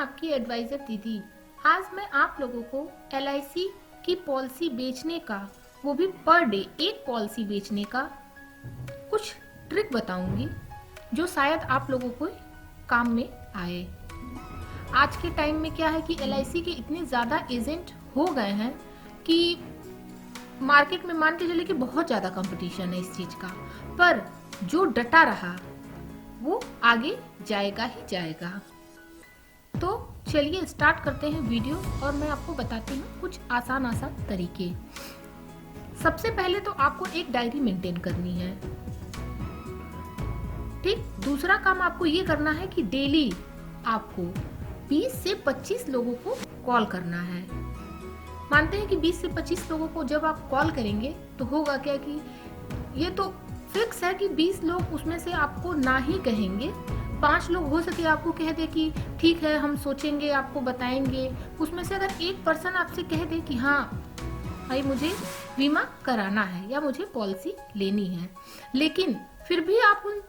आपकी एडवाइज़र दीदी। आज मैं आप लोगों को एलआईसी की पॉलिसी बेचने का, वो भी पर डे एक पॉलिसी बेचने का कुछ ट्रिक बताऊंगी जो शायद आप लोगों को काम में आए। आज के टाइम में क्या है कि एलआईसी के इतने ज़्यादा एजेंट हो गए हैं कि मार्केट में मान के चले कि बहुत ज़्यादा कंपटीशन है इस चीज़ का, पर जो डटा रहा वो आगे जाएगा ही जाएगा। तो चलिए स्टार्ट करते हैं वीडियो और मैं आपको बताती हूँ कुछ आसान तरीके। सबसे पहले तो आपको एक डायरी मेंटेन करनी है, ठीक। दूसरा काम आपको ये करना है कि डेली आपको 20 से 25 लोगों को कॉल करना है। मानते हैं कि 20 से 25 लोगों को जब आप कॉल करेंगे तो होगा क्या कि ये तो फिक्स है कि 20 लोग उसमें से आपको ना ही कहेंगे। 5 लोग हो सके आपको कह दे कि ठीक है हम सोचेंगे, आपको बताएंगे। उसमें से अगर एक पर्सन आपसे कह दे कि हाँ भाई मुझे बीमा कराना है या मुझे पॉलिसी लेनी है, लेकिन फिर भी आप उन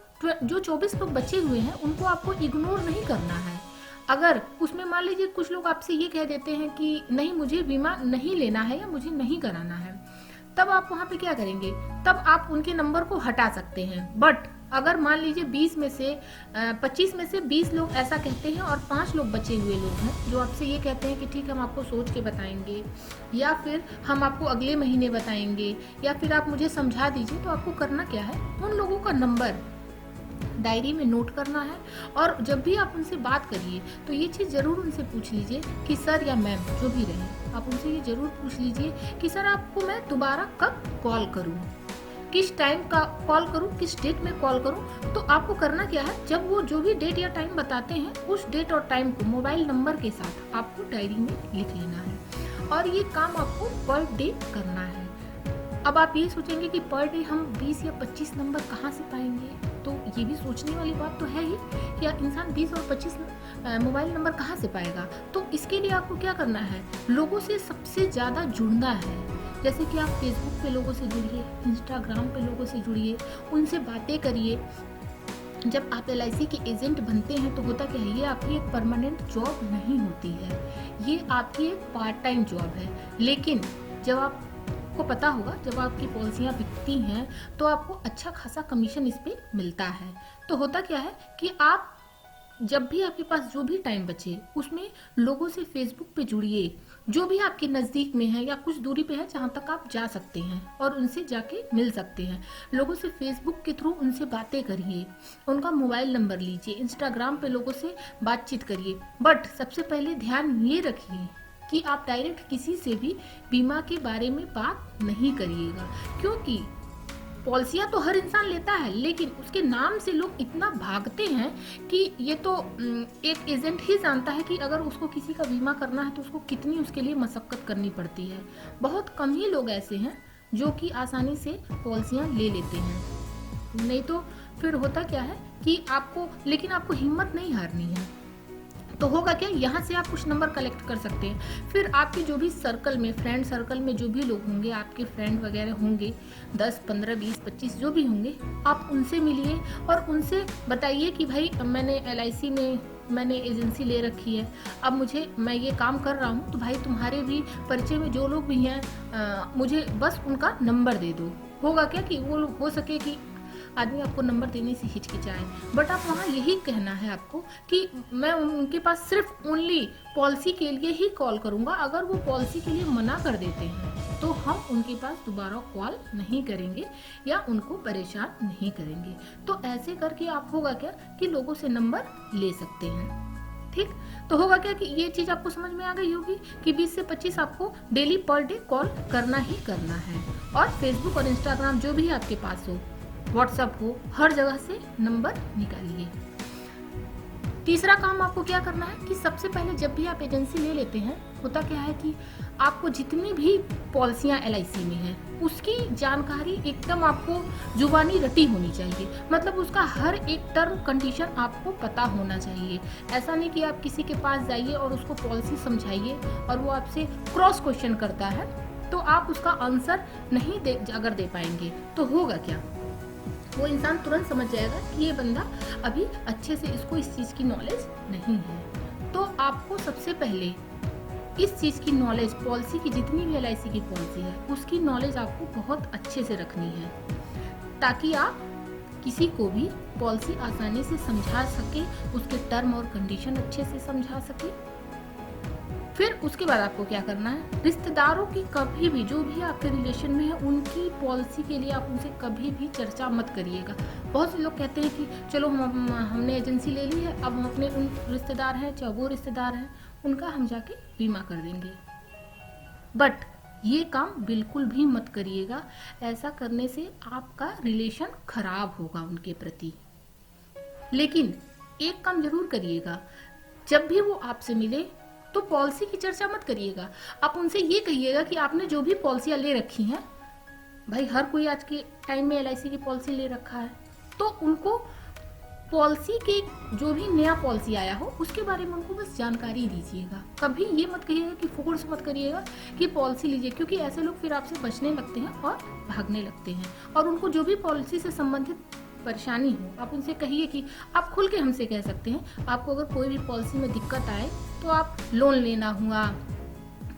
जो 24 लोग बचे हुए हैं उनको आपको इग्नोर नहीं करना है। अगर उसमें मान लीजिए कुछ लोग आपसे ये कह देते हैं कि नहीं मुझे बीमा नहीं लेना है या मुझे नहीं कराना है, तब आप वहाँ पे क्या करेंगे? तब आप उनके नंबर को हटा सकते हैं। बट अगर मान लीजिए 25 में से 20 लोग ऐसा कहते हैं और 5 लोग बचे हुए लोग हैं जो आपसे ये कहते हैं कि ठीक हम आपको सोच के बताएंगे या फिर हम आपको अगले महीने बताएंगे या फिर आप मुझे समझा दीजिए, तो आपको करना क्या है? उन लोगों का नंबर डायरी में नोट करना है और जब भी आप उनसे बात करिए तो ये चीज़ ज़रूर उनसे पूछ लीजिए कि सर या मैम जो भी रहे, आप उनसे ये ज़रूर पूछ लीजिए कि सर आपको मैं दोबारा कब कॉल करूं, किस टाइम का कॉल करूं, किस डेट में कॉल करूं। तो आपको करना क्या है, जब वो जो भी डेट या टाइम बताते हैं उस डेट और टाइम को मोबाइल नंबर के साथ आपको डायरी में लिख लेना है और ये काम आपको पर डे करना है। अब आप ये सोचेंगे कि पर डे हम 20 या 25 नंबर कहाँ से पाएंगे, तो ये भी सोचने वाली बात तो है ही कि इंसान 20 और 25 मोबाइल नंबर कहाँ से पाएगा। तो इसके लिए आपको क्या करना है, लोगों से सबसे ज़्यादा जुड़ना है। जैसे कि आप फेसबुक पे लोगों से जुड़िए, इंस्टाग्राम पे लोगों से जुड़िए, उनसे बातें करिए। जब आप एलआईसी के एजेंट बनते हैं तो होता क्या है, ये आपकी एक परमानेंट जॉब नहीं होती है, ये आपकी एक पार्ट टाइम जॉब है। लेकिन जब आपको पता होगा, जब आपकी पॉलिसियाँ बिकती हैं तो आपको अच्छा खासा कमीशन इस पे मिलता है। तो होता क्या है कि आप जब भी आपके पास जो भी टाइम बचे उसमें लोगों से फेसबुक पे जुड़िए, जो भी आपके नज़दीक में है या कुछ दूरी पे है जहाँ तक आप जा सकते हैं और उनसे जाके मिल सकते हैं। लोगों से फेसबुक के थ्रू उनसे बातें करिए, उनका मोबाइल नंबर लीजिए, इंस्टाग्राम पे लोगों से बातचीत करिए। बट सबसे पहले ध्यान ये रखिए कि आप डायरेक्ट किसी से भी बीमा के बारे में बात नहीं करिएगा, क्योंकि पॉलिसियाँ तो हर इंसान लेता है लेकिन उसके नाम से लोग इतना भागते हैं कि ये तो एक एजेंट ही जानता है कि अगर उसको किसी का बीमा करना है तो उसको कितनी उसके लिए मशक्कत करनी पड़ती है। बहुत कम ही लोग ऐसे हैं जो कि आसानी से पॉलिसियाँ ले लेते हैं। नहीं तो फिर होता क्या है कि लेकिन आपको हिम्मत नहीं हारनी है। तो होगा क्या, यहाँ से आप कुछ नंबर कलेक्ट कर सकते हैं। फिर आपके जो भी सर्कल में, फ्रेंड सर्कल में जो भी लोग होंगे, आपके फ्रेंड वगैरह होंगे 10, 15, 20, 25 जो भी होंगे, आप उनसे मिलिए और उनसे बताइए कि भाई मैंने एलआईसी में मैंने एजेंसी ले रखी है, अब मैं ये काम कर रहा हूँ, तो भाई तुम्हारे भी परिचय में जो लोग भी हैं मुझे बस उनका नंबर दे दो। होगा क्या कि वो हो सके कि आदमी आपको नंबर देने से हिचकिचाए, बट आप वहाँ यही कहना है आपको कि मैं उनके पास सिर्फ ओनली पॉलिसी के लिए ही कॉल करूँगा। अगर वो पॉलिसी के लिए मना कर देते हैं तो हम उनके पास दोबारा कॉल नहीं करेंगे या उनको परेशान नहीं करेंगे। तो ऐसे करके आप होगा क्या कि लोगों से नंबर ले सकते हैं, ठीक। तो होगा क्या कि ये चीज़ आपको समझ में आ गई होगी कि 20 से 25 आपको डेली पर डे कॉल करना ही करना है। और फेसबुक और इंस्टाग्राम जो भी आपके पास हो, व्हाट्सएप हो, हर जगह से नंबर निकालिए। तीसरा काम आपको क्या करना है कि सबसे पहले जब भी आप एजेंसी ले लेते हैं, होता क्या है कि आपको जितनी भी पॉलिसियाँ एलआईसी में हैं उसकी जानकारी एकदम आपको जुबानी रटी होनी चाहिए। मतलब उसका हर एक टर्म कंडीशन आपको पता होना चाहिए। ऐसा नहीं कि आप किसी के पास जाइए और उसको पॉलिसी समझाइए और वो आपसे क्रॉस क्वेश्चन करता है तो आप उसका आंसर नहीं अगर दे पाएंगे तो होगा क्या, वो इंसान तुरंत समझ जाएगा कि ये बंदा अभी अच्छे से, इसको इस चीज़ की नॉलेज नहीं है। तो आपको सबसे पहले इस चीज़ की नॉलेज, पॉलिसी की जितनी भी LIC की पॉलिसी है उसकी नॉलेज आपको बहुत अच्छे से रखनी है, ताकि आप किसी को भी पॉलिसी आसानी से समझा सके, उसके टर्म और कंडीशन अच्छे से समझा सके। फिर उसके बाद आपको क्या करना है, रिश्तेदारों की कभी भी, जो भी आपके रिलेशन में है, उनकी पॉलिसी के लिए आप उनसे कभी भी चर्चा मत करिएगा। बहुत से लोग कहते हैं कि चलो हमने एजेंसी ले ली है, अब हम अपने उन रिश्तेदार हैं, चाहे वो रिश्तेदार हैं, उनका हम जाके बीमा कर देंगे। बट ये काम बिल्कुल भी मत करिएगा। ऐसा करने से आपका रिलेशन खराब होगा उनके प्रति। लेकिन एक काम जरूर करिएगा, जब भी वो आपसे मिले तो पॉलिसी की चर्चा मत करिएगा। आप उनसे ये कहिएगा कि आपने जो भी पॉलिसियां ले रखी हैं, भाई हर कोई आज के टाइम में LIC की पॉलिसी ले रखा है, तो उनको पॉलिसी के जो भी नया पॉलिसी आया हो उसके बारे में उनको बस जानकारी दीजिएगा। कभी ये मत कहिएगा कि फोर्स मत करिएगा कि पॉलिसी लीजिए, क्योंकि ऐसे लोग फिर आपसे बचने लगते हैं और भागने लगते हैं। और उनको जो भी पॉलिसी से संबंधित परेशानी हो, आप उनसे कहिए कि आप खुल के हमसे कह सकते हैं, आपको अगर कोई भी पॉलिसी में दिक्कत आए तो आप लोन लेना हुआ,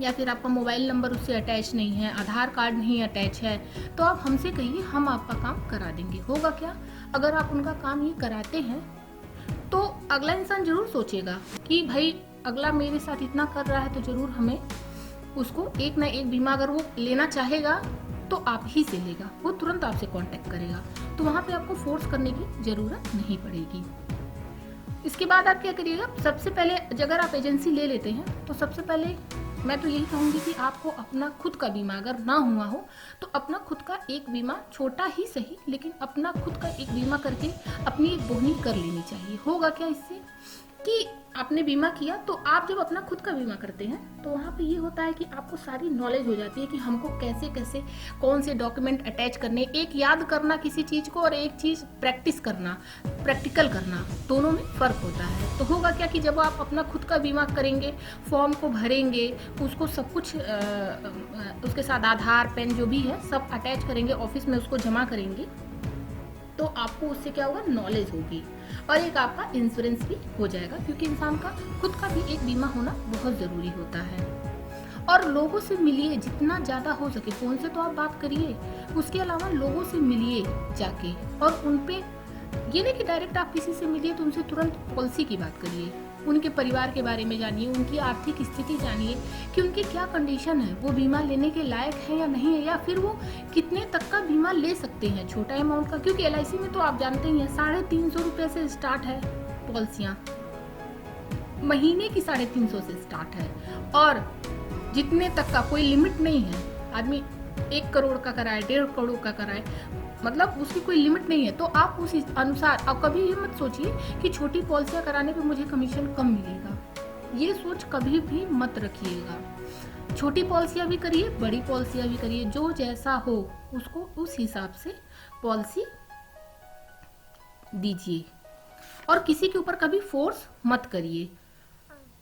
या फिर आपका मोबाइल नंबर उससे अटैच नहीं है, आधार कार्ड नहीं अटैच है, तो आप हमसे कहिए, हम आपका काम करा देंगे। होगा क्या, अगर आप उनका काम ये कराते हैं तो अगला इंसान जरूर सोचेगा कि भाई अगला मेरे साथ इतना कर रहा है तो जरूर हमें उसको एक ना एक बीमा, अगर वो लेना चाहेगा तो आप ही से लेगा, वो तुरंत आपसे कांटेक्ट करेगा। तो वहाँ पे आपको फोर्स करने की जरूरत नहीं पड़ेगी। इसके बाद आप क्या करिएगा, सबसे पहले अगर आप एजेंसी ले लेते हैं तो सबसे पहले मैं तो यही कहूँगी कि आपको अपना खुद का बीमा अगर ना हुआ हो तो अपना खुद का एक बीमा, छोटा ही सही लेकिन अपना खुद का एक बीमा करके अपनी एक बोहनी कर लेनी चाहिए। होगा क्या इससे कि आपने बीमा किया, तो आप जब अपना खुद का बीमा करते हैं तो वहाँ पे ये होता है कि आपको सारी नॉलेज हो जाती है कि हमको कैसे कैसे कौन से डॉक्यूमेंट अटैच करने। एक याद करना किसी चीज़ को और एक चीज़ प्रैक्टिस करना, प्रैक्टिकल करना, दोनों में फ़र्क होता है। तो होगा क्या कि जब आप अपना खुद का बीमा करेंगे, फॉर्म को भरेंगे, उसको सब कुछ उसके साथ आधार, पेन जो भी है सब अटैच करेंगे, ऑफिस में उसको जमा करेंगे, तो आपको उससे क्या होगा, नॉलेज होगी और एक आपका इंश्योरेंस भी हो जाएगा, क्योंकि इंसान का खुद का भी एक बीमा होना बहुत ज़रूरी होता है। और लोगों से मिलिए जितना ज़्यादा हो सके, फ़ोन से तो आप बात करिए, उसके अलावा लोगों से मिलिए जाके, और उन पे ये नहीं कि डायरेक्ट आप किसी से मिलिए तो उनसे तुरंत पॉलिसी की बात करिए, उनके परिवार के बारे में जानिए, उनकी आर्थिक स्थिति जानिए कि उनकी क्या कंडीशन है, वो बीमा लेने के लायक है या नहीं है, या फिर वो कितने तक का बीमा ले सकते हैं, छोटा अमाउंट का। क्योंकि LIC में तो आप जानते ही हैं 350 रुपये से स्टार्ट है पॉलिसियाँ, महीने की 350 से स्टार्ट है, और जितने तक का कोई लिमिट नहीं है। आदमी 1 करोड़ का कराए, 1.5 करोड़ का कराए, मतलब उसकी कोई लिमिट नहीं है। तो आप उस अनुसार, अब कभी ये मत सोचिए कि छोटी पॉलिसियाँ कराने पे मुझे कमीशन कम मिलेगा, ये सोच कभी भी मत रखिएगा। छोटी पॉलिसियाँ भी करिए, बड़ी पॉलिसियाँ भी करिए, जो जैसा हो उसको उस हिसाब से पॉलिसी दीजिए और किसी के ऊपर कभी फोर्स मत करिए।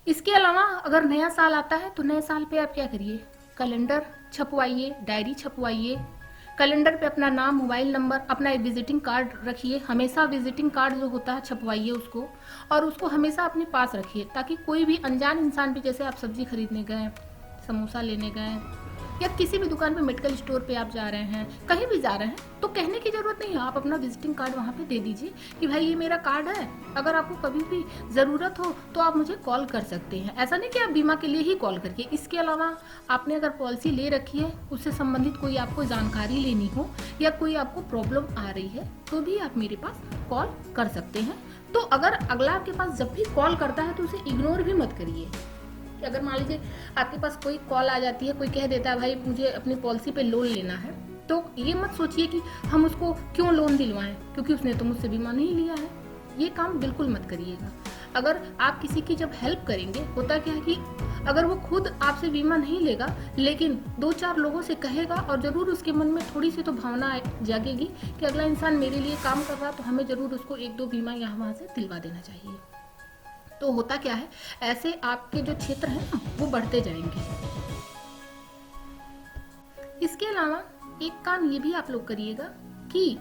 इसके अलावा अगर नया साल आता है तो नए साल पे आप क्या करिए, कैलेंडर छपवाइए, डायरी छपवाइए, कैलेंडर पे अपना नाम, मोबाइल नंबर, अपना एक विजिटिंग कार्ड रखिए, हमेशा विजिटिंग कार्ड जो होता है छपवाइए उसको, और उसको हमेशा अपने पास रखिए, ताकि कोई भी अनजान इंसान भी, जैसे आप सब्जी खरीदने गए, समोसा लेने गए, या किसी भी दुकान पे, मेडिकल स्टोर पे आप जा रहे हैं, कहीं भी जा रहे हैं, तो कहने की जरूरत नहीं है, आप अपना विजिटिंग कार्ड वहाँ पे दे दीजिए कि भाई ये मेरा कार्ड है, अगर आपको कभी भी ज़रूरत हो तो आप मुझे कॉल कर सकते हैं। ऐसा नहीं कि आप बीमा के लिए ही कॉल करिए, इसके अलावा आपने अगर पॉलिसी ले रखी है, उससे संबंधित कोई आपको जानकारी लेनी हो या कोई आपको प्रॉब्लम आ रही है, तो भी आप मेरे पास कॉल कर सकते हैं। तो अगर अगला आपके पास जब भी कॉल करता है तो उसे इग्नोर भी मत करिए। कि अगर मान लीजिए आपके पास कोई कॉल आ जाती है, कोई कह देता है भाई मुझे अपनी पॉलिसी पे लोन लेना है, तो ये मत सोचिए कि हम उसको क्यों लोन दिलवाएं, क्योंकि उसने तो मुझसे बीमा नहीं लिया है। ये काम बिल्कुल मत करिएगा। अगर आप किसी की जब हेल्प करेंगे, होता क्या है कि अगर वो खुद आपसे बीमा नहीं लेगा, लेकिन 2-4 लोगों से कहेगा, और ज़रूर उसके मन में थोड़ी सी तो भावना जागेगी कि अगला इंसान मेरे लिए काम कर रहा, तो हमें ज़रूर उसको 1-2 बीमा यहाँ वहाँ से दिलवा देना चाहिए। तो होता क्या है, ऐसे आपके जो क्षेत्र हैं ना वो बढ़ते जाएंगे। इसके अलावा एक काम ये भी आप लोग करिएगा कि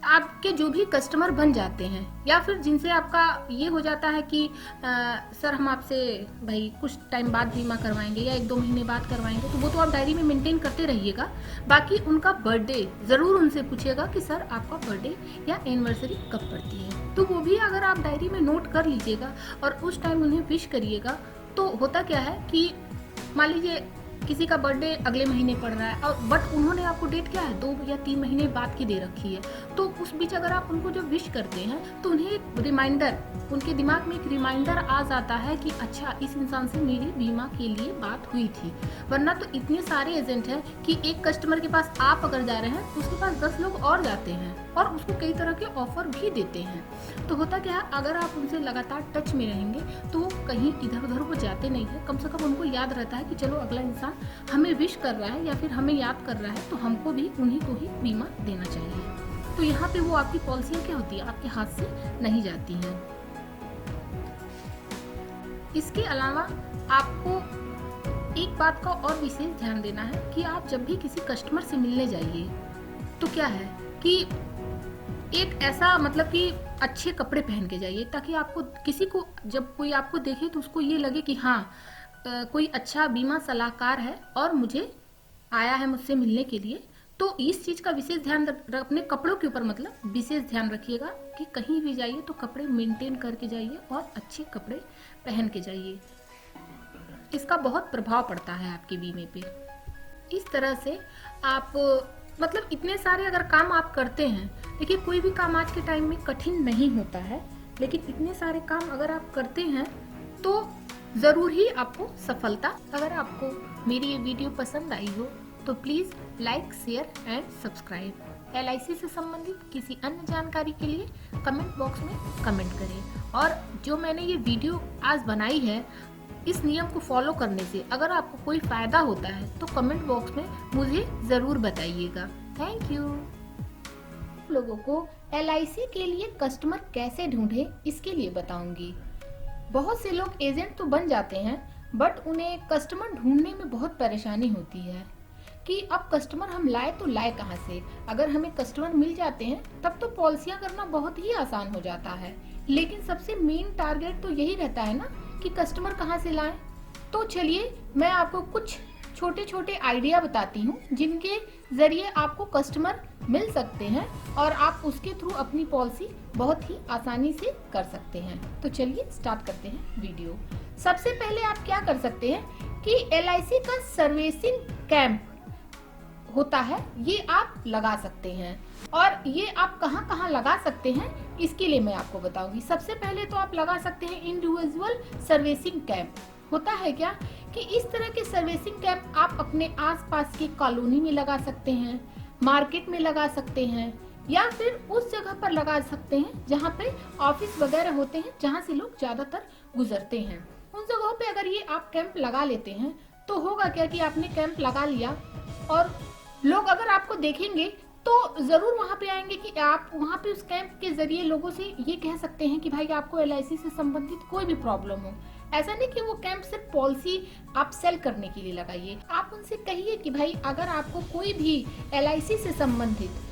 आपके जो भी कस्टमर बन जाते हैं या फिर जिनसे आपका ये हो जाता है कि सर हम आपसे भाई कुछ टाइम बाद बीमा करवाएंगे या 1-2 महीने बाद करवाएंगे, तो वो तो आप डायरी में मेंटेन करते रहिएगा। बाकी उनका बर्थडे ज़रूर उनसे पूछिएगा कि सर आपका बर्थडे या एनिवर्सरी कब पड़ती है, तो वो भी अगर आप डायरी में नोट कर लीजिएगा और उस टाइम उन्हें विश करिएगा। तो होता क्या है कि मान लीजिए किसी का बर्थडे अगले महीने पड़ रहा है और बट उन्होंने आपको डेट क्या है 2 या 3 महीने बाद की दे रखी है, तो उस बीच अगर आप उनको जब विश करते हैं तो उन्हें एक रिमाइंडर, उनके दिमाग में एक रिमाइंडर आ जाता है कि अच्छा इस इंसान से मेरी बीमा के लिए बात हुई थी। वरना तो इतने सारे एजेंट हैं कि एक कस्टमर के पास आप अगर जा रहे हैं तो उसके पास 10 लोग और जाते हैं और उसको कई तरह के ऑफर भी देते हैं। तो होता क्या है, अगर आप उनसे लगातार टच में रहेंगे तो कहीं इधर उधर वो जाते नहीं है। कम से कम उनको याद रहता है कि चलो अगला इंसान हमें विश कर रहा है या फिर हमें याद कर रहा है तो हमको भी उन्हीं को ही बीमा देना चाहिए। तो यहाँ पे वो आपकी पॉलिसियाँ क्या होती है, आपके हाथ से नहीं जाती हैं। इसके अलावा आपको एक बात का और विशेष ध्यान देना है कि आप जब भी किसी कस्टमर से मिलने जाइए तो क्या है कि एक ऐसा मतलब कि अच्छे कपड़े पहन के जाइए, ताकि आपको किसी को जब कोई आपको देखे तो उसको ये लगे कि हाँ कोई अच्छा बीमा सलाहकार है और मुझे आया है मुझसे मिलने के लिए। तो इस चीज़ का विशेष ध्यान अपने कपड़ों के ऊपर मतलब विशेष ध्यान रखिएगा कि कहीं भी जाइए तो कपड़े मेंटेन करके जाइए और अच्छे कपड़े पहन के जाइए। इसका बहुत प्रभाव पड़ता है आपके बीमे पे। इस तरह से आप मतलब इतने सारे अगर काम आप करते हैं, देखिए कोई भी काम आज के टाइम में कठिन नहीं होता है, लेकिन इतने सारे काम अगर आप करते हैं तो ज़रूर ही आपको सफलता। अगर आपको मेरी ये वीडियो पसंद आई हो तो please like, share and subscribe. LIC से संबंधित किसी अन्य जानकारी के लिए कमेंट बॉक्स में कमेंट करें। और जो मैंने ये वीडियो आज बनाई है, इस नियम को फॉलो करने से अगर आपको कोई फ़ायदा होता है तो कमेंट बॉक्स में मुझे ज़रूर बताइएगा। Thank you. लोगों को LIC के लिए कस्टमर कैसे ढूंढे इसके लिए बताऊंगी। बहुत से लोग एजेंट तो बन जाते हैं बट उन्हें कस्टमर ढूंढने में बहुत परेशानी होती है कि अब कस्टमर हम लाए तो लाए कहाँ से। अगर हमें कस्टमर मिल जाते हैं तब तो पॉलिसियाँ करना बहुत ही आसान हो जाता है, लेकिन सबसे मेन टारगेट तो यही रहता है ना कि कस्टमर कहाँ से लाएं। तो चलिए मैं आपको कुछ छोटे छोटे आइडिया बताती हूँ जिनके जरिए आपको कस्टमर मिल सकते हैं और आप उसके थ्रू अपनी पॉलिसी बहुत ही आसानी से कर सकते हैं। तो चलिए स्टार्ट करते हैं वीडियो। सबसे पहले आप क्या कर सकते हैं कि LIC का सर्विसिंग कैंप होता है, ये आप लगा सकते हैं। और ये आप कहाँ कहाँ लगा सकते हैं इसके लिए मैं आपको बताऊंगी। सबसे पहले तो आप लगा सकते हैं इंडिविजुअल सर्विसिंग कैंप। होता है क्या कि इस तरह के सर्विसिंग कैंप आप अपने आसपास की कॉलोनी में लगा सकते हैं, मार्केट में लगा सकते हैं, या फिर उस जगह पर लगा सकते हैं जहाँ पे ऑफिस वगैरह होते हैं, जहाँ से लोग ज्यादातर गुजरते हैं। उन जगहों पे अगर ये आप कैंप लगा लेते हैं तो होगा क्या कि आपने कैंप लगा लिया और लोग अगर आपको देखेंगे तो जरूर वहां पे आएंगे कि आप वहां पे उस कैंप के जरिए लोगों से ये कह सकते हैं कि भाई आपको LIC से संबंधित कोई भी प्रॉब्लम हो। ऐसा नहीं कि वो कैंप सिर्फ पॉलिसी आप सेल करने के लिए लगाइए। आप उनसे कहिए कि भाई अगर आपको कोई भी LIC से संबंधित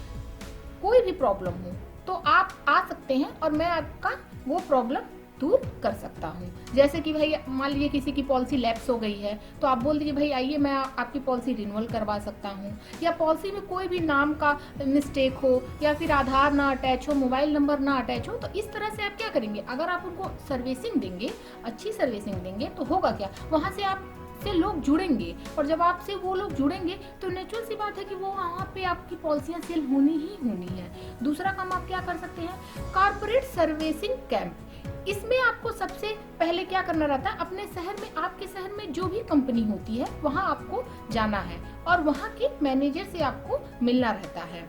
कोई भी प्रॉब्लम हो तो आप आ सकते हैं और मैं आपका वो प्रॉब्लम दूर कर सकता हूँ। जैसे कि भाई मान लीजिए किसी की पॉलिसी लैप्स हो गई है तो आप बोल दीजिए भाई आइए मैं आपकी पॉलिसी रिन्यूअल करवा सकता हूँ। या पॉलिसी में कोई भी नाम का मिस्टेक हो या फिर आधार ना अटैच हो, मोबाइल नंबर ना अटैच हो, तो इस तरह से आप क्या करेंगे, अगर आप उनको सर्विसिंग देंगे, अच्छी सर्विसिंग देंगे तो होगा क्या, वहाँ से आप से लोग जुड़ेंगे और जब आपसे वो लोग जुड़ेंगे तो नेचुरल सी बात है कि वो वहाँ पे आपकी पॉलिसियाँ सेल होनी ही होनी है। दूसरा काम आप क्या कर सकते हैं, कॉर्पोरेट सर्विसिंग कैंप। इसमें आपको सबसे पहले क्या करना रहता है, अपने शहर में, आपके शहर में जो भी कंपनी होती है वहाँ आपको जाना है और वहाँ के मैनेजर से आपको मिलना रहता है।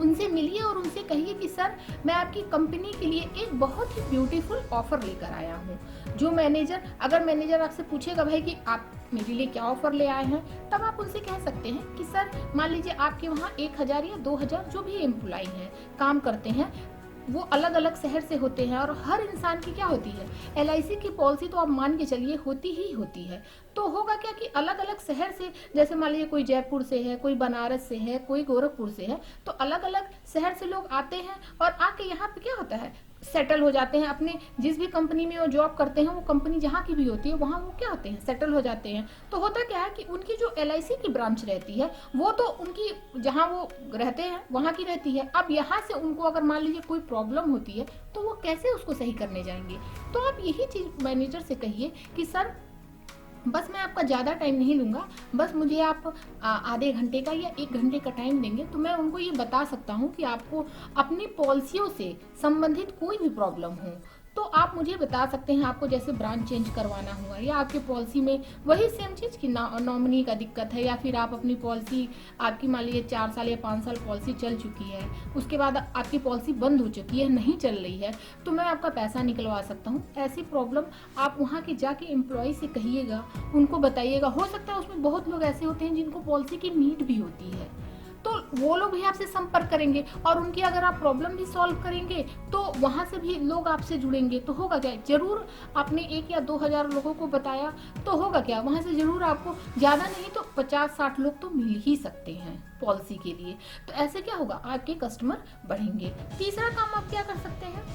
उनसे मिलिए और उनसे कहिए कि सर मैं आपकी कंपनी के लिए एक बहुत ही ब्यूटीफुल ऑफर लेकर आया हूँ। जो मैनेजर, अगर मैनेजर आपसे पूछेगा भाई कि आप मेरे लिए क्या ऑफर ले आए हैं, तब आप उनसे कह सकते हैं कि सर मान लीजिए आपके वहाँ 1000 या 2000 जो भी एम्प्लॉय हैं काम करते हैं, वो अलग अलग शहर से होते हैं और हर इंसान की क्या होती है, LIC की पॉलिसी तो आप मान के चलिए होती ही होती है। तो होगा क्या कि अलग अलग शहर से, जैसे मान लीजिए कोई जयपुर से है, कोई बनारस से है, कोई गोरखपुर से है, तो अलग अलग शहर से लोग आते हैं और आके यहाँ पे क्या होता है, सेटल हो जाते हैं। अपने जिस भी कंपनी में वो जॉब करते हैं, वो कंपनी जहाँ की भी होती है वहाँ वो क्या होते हैं, सेटल हो जाते हैं। तो होता क्या है कि उनकी जो LIC की ब्रांच रहती है वो तो उनकी जहाँ वो रहते हैं वहाँ की रहती है। अब यहाँ से उनको अगर मान लीजिए कोई प्रॉब्लम होती है तो वो कैसे उसको सही करने जाएंगे। तो आप यही चीज़ मैनेजर से कहिए कि सर बस मैं आपका ज़्यादा टाइम नहीं लूँगा, बस मुझे आप आधे घंटे का या 1 घंटे का टाइम देंगे तो मैं उनको ये बता सकता हूँ कि आपको अपनी पॉलिसियों से संबंधित कोई भी प्रॉब्लम हो तो आप मुझे बता सकते हैं। आपको जैसे ब्रांच चेंज करवाना हुआ या आपके पॉलिसी में वही सेम चीज़ कि नॉमिनी का दिक्कत है, या फिर आप अपनी पॉलिसी, आपकी मान लीजिए 4 साल या 5 साल पॉलिसी चल चुकी है, उसके बाद आपकी पॉलिसी बंद हो चुकी है, नहीं चल रही है, तो मैं आपका पैसा निकलवा सकता हूँ। ऐसी प्रॉब्लम आप वहाँ के जाके एम्प्लॉय से कहिएगा, उनको बताइएगा। हो सकता है उसमें बहुत लोग ऐसे होते हैं जिनको पॉलिसी की नीड भी होती है, तो वो लोग भी आपसे संपर्क करेंगे और उनकी अगर आप प्रॉब्लम भी सॉल्व करेंगे तो वहाँ से भी लोग आपसे जुड़ेंगे। तो होगा क्या, जरूर आपने 1 या 2 हजार लोगों को बताया तो होगा क्या, वहाँ से जरूर आपको ज़्यादा नहीं तो 50-60 लोग तो मिल ही सकते हैं पॉलिसी के लिए। तो ऐसे क्या होगा, आपके कस्टमर बढ़ेंगे। तीसरा काम आप क्या कर सकते हैं,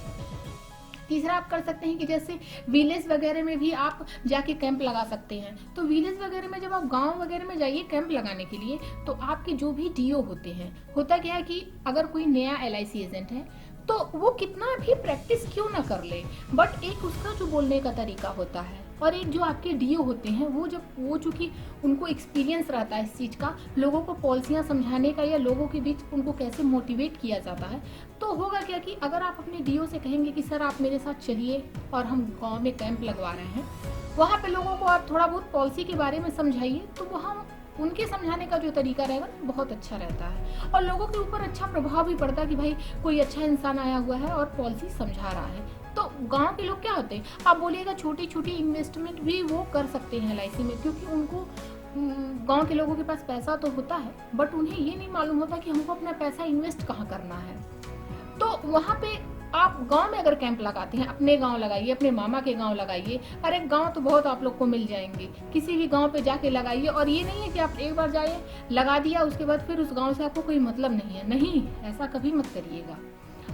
तीसरा आप कर सकते हैं कि जैसे विलेज वगैरह में भी आप जाके कैंप लगा सकते हैं। तो विलेज वगैरह में जब आप गांव वगैरह में जाइए कैंप लगाने के लिए, तो आपके जो भी DO होते हैं, होता क्या है कि अगर कोई नया LIC एजेंट है तो वो कितना भी प्रैक्टिस क्यों ना कर ले, बट एक उसका जो बोलने का तरीका होता है और एक जो आपके DO होते हैं वो चूंकि उनको एक्सपीरियंस रहता है इस चीज़ का, लोगों को पॉलिसियाँ समझाने का या लोगों के बीच उनको कैसे मोटिवेट किया जाता है। तो होगा क्या कि अगर आप अपने DO से कहेंगे कि सर आप मेरे साथ चलिए और हम गाँव में कैंप लगवा रहे हैं, वहाँ पे लोगों को आप थोड़ा बहुत पॉलिसी के बारे में समझाइए, तो वहाँ उनके समझाने का जो तरीका रहेगा ना बहुत अच्छा रहता है और लोगों के ऊपर अच्छा प्रभाव भी पड़ता है कि भाई कोई अच्छा इंसान आया हुआ है और पॉलिसी समझा रहा है। तो गांव के लोग क्या होते हैं, आप बोलिएगा छोटी छोटी इन्वेस्टमेंट भी वो कर सकते हैं LIC में, क्योंकि उनको गांव के लोगों के पास पैसा तो होता है बट उन्हें ये नहीं मालूम होता कि हमको अपना पैसा इन्वेस्ट कहाँ करना है। तो वहाँ पे आप गांव में अगर कैंप लगाते हैं, अपने गांव लगाइए, अपने मामा के गांव लगाइए, अरे गांव तो बहुत आप लोग को मिल जाएंगे, किसी भी गांव पे जाके लगाइए। और ये नहीं है कि आप एक बार जाइए लगा दिया उसके बाद फिर उस गांव से आपको कोई मतलब नहीं है, नहीं, ऐसा कभी मत करिएगा।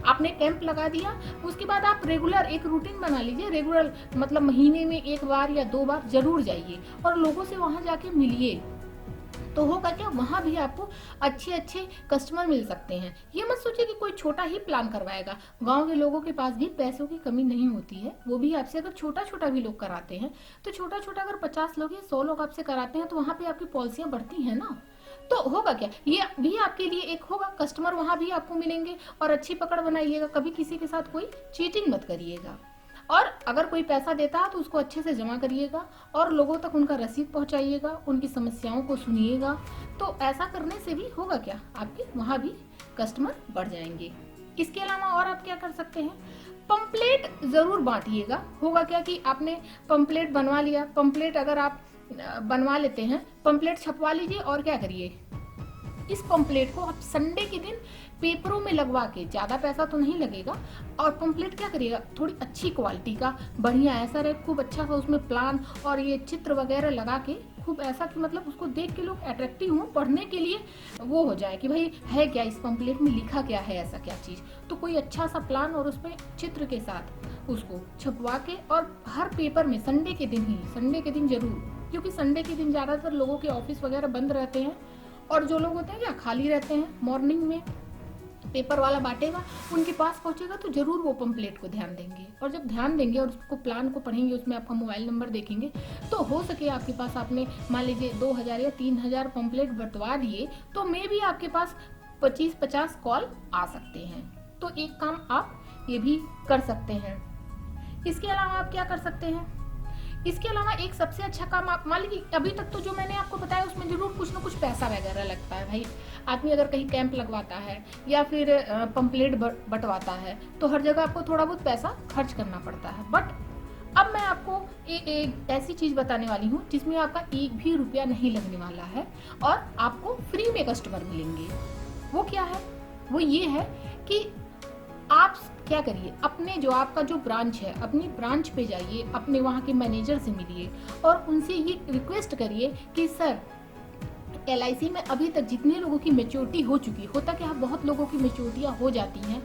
आपने कैंप लगा दिया, उसके बाद आप रेगुलर एक रूटीन बना लीजिए, रेगुलर मतलब महीने में 1 बार या 2 बार जरूर जाइए और लोगों से वहां जाके मिलिए। तो होगा क्या, वहां भी आपको अच्छे अच्छे कस्टमर मिल सकते हैं। ये मत सोचिए कि कोई छोटा ही प्लान करवाएगा, गांव के लोगों के पास भी पैसों की कमी नहीं होती है, वो भी आपसे अगर छोटा छोटा भी लोग कराते हैं तो छोटा छोटा अगर 50 लोग या 100 लोग आपसे कराते हैं तो वहां पे आपकी पॉलिसियां बढ़ती हैं ना। तो होगा क्या, ये भी आपके लिए एक होगा, कस्टमर वहां भी आपको मिलेंगे। और अच्छी पकड़ बनाइएगा, कभी किसी के साथ कोई चीटिंग मत करिएगा और अगर कोई पैसा देता है तो उसको अच्छे से जमा करिएगा और लोगों तक उनका रसीद पहुंचाइएगा, उनकी समस्याओं को सुनिएगा। तो ऐसा करने से भी होगा क्या, आपके वहां भी कस्टमर बढ़ जाएंगे। इसके अलावा और आप क्या कर सकते हैं, पंपलेट जरूर बांटिएगा। होगा क्या कि आपने पंपलेट बनवा लिया, पंपलेट अगर आप बनवा लेते हैं, पंपलेट छपवा लीजिए और क्या करिए, इस पंपलेट को आप संडे के दिन पेपरों में लगवा के, ज्यादा पैसा तो नहीं लगेगा, और पंपलेट क्या करिएगा, थोड़ी अच्छी क्वालिटी का, बढ़िया ऐसा रहे, खूब अच्छा सा उसमें प्लान और ये चित्र वगैरह लगा के, खूब ऐसा कि मतलब उसको देख के लोग अट्रैक्टिव हो, पढ़ने के लिए वो हो जाए कि भाई है क्या इस पंपलेट में, लिखा क्या है, ऐसा क्या चीज। तो कोई अच्छा सा प्लान और उसमें चित्र के साथ उसको छपवा के, और हर पेपर में संडे के दिन ही, संडे के दिन जरूर, क्योंकि संडे के दिन ज्यादातर लोगों के ऑफिस वगैरह बंद रहते हैं और जो लोग होते हैं क्या खाली रहते हैं, मॉर्निंग में पेपर वाला बांटेगा, उनके पास पहुंचेगा तो जरूर वो पंपलेट को ध्यान देंगे। और जब ध्यान देंगे और उसको प्लान को पढ़ेंगे, उसमें आपका मोबाइल नंबर देखेंगे, तो हो सके आपके पास, आपने मान लीजिए 2000 या 3000 पंपलेट बंटवा दिए तो मे भी आपके पास 25-50 कॉल आ सकते हैं। तो एक काम आप ये भी कर सकते हैं। इसके अलावा आप क्या कर सकते हैं, इसके अलावा एक सबसे अच्छा काम, आप मान लीजिए अभी तक तो जो मैंने आपको बताया उसमें जरूर कुछ ना कुछ पैसा वगैरह लगता है। भाई आदमी अगर कहीं कैंप लगवाता है या फिर पंपलेट बंटवाता है तो हर जगह आपको थोड़ा बहुत पैसा खर्च करना पड़ता है। बट अब मैं आपको एक ऐसी चीज बताने वाली हूँ जिसमें आपका 1 भी रुपया नहीं लगने वाला है और आपको फ्री में कस्टमर मिलेंगे। वो क्या है, वो ये है कि आप क्या करिए, अपने जो आपका जो ब्रांच है, अपनी ब्रांच पे जाइए, अपने वहाँ के मैनेजर से मिलिए और उनसे ये रिक्वेस्ट करिए कि सर LIC में अभी तक जितने लोगों की मैच्योरिटी हो चुकी, होता क्या बहुत लोगों की मैच्योरिटियाँ हो जाती हैं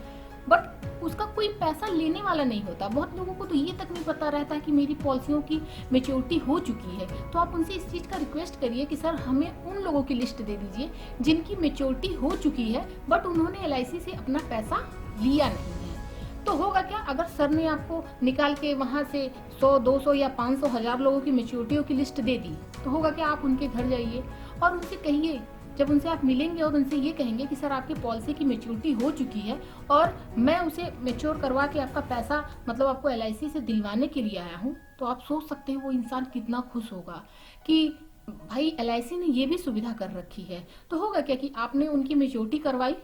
बट उसका कोई पैसा लेने वाला नहीं होता। बहुत लोगों को तो ये तक नहीं पता रहता है कि मेरी पॉलिसियों की मैच्योरिटी हो चुकी है। तो आप उनसे इस चीज़ का रिक्वेस्ट करिए कि सर हमें उन लोगों की लिस्ट दे दीजिए जिनकी मैच्योरिटी हो चुकी है बट उन्होंने LIC से अपना पैसा लिया नहीं है। तो होगा क्या, अगर सर ने आपको निकाल के वहाँ से 100, 200 या 500, 1000 लोगों की मैच्योरिटियों की लिस्ट दे दी, तो होगा क्या, आप उनके घर जाइए और उनसे कहिए, जब उनसे आप मिलेंगे और उनसे ये कहेंगे कि सर आपकी पॉलिसी की मैच्योरिटी हो चुकी है और मैं उसे मैच्योर करवा के आपका पैसा मतलब आपको LIC से दिलवाने के लिए आया हूँ, तो आप सोच सकते हैं वो इंसान कितना खुश होगा कि भाई LIC ने ये भी सुविधा कर रखी है। तो होगा क्या कि आपने उनकी मैच्योरिटी करवाई,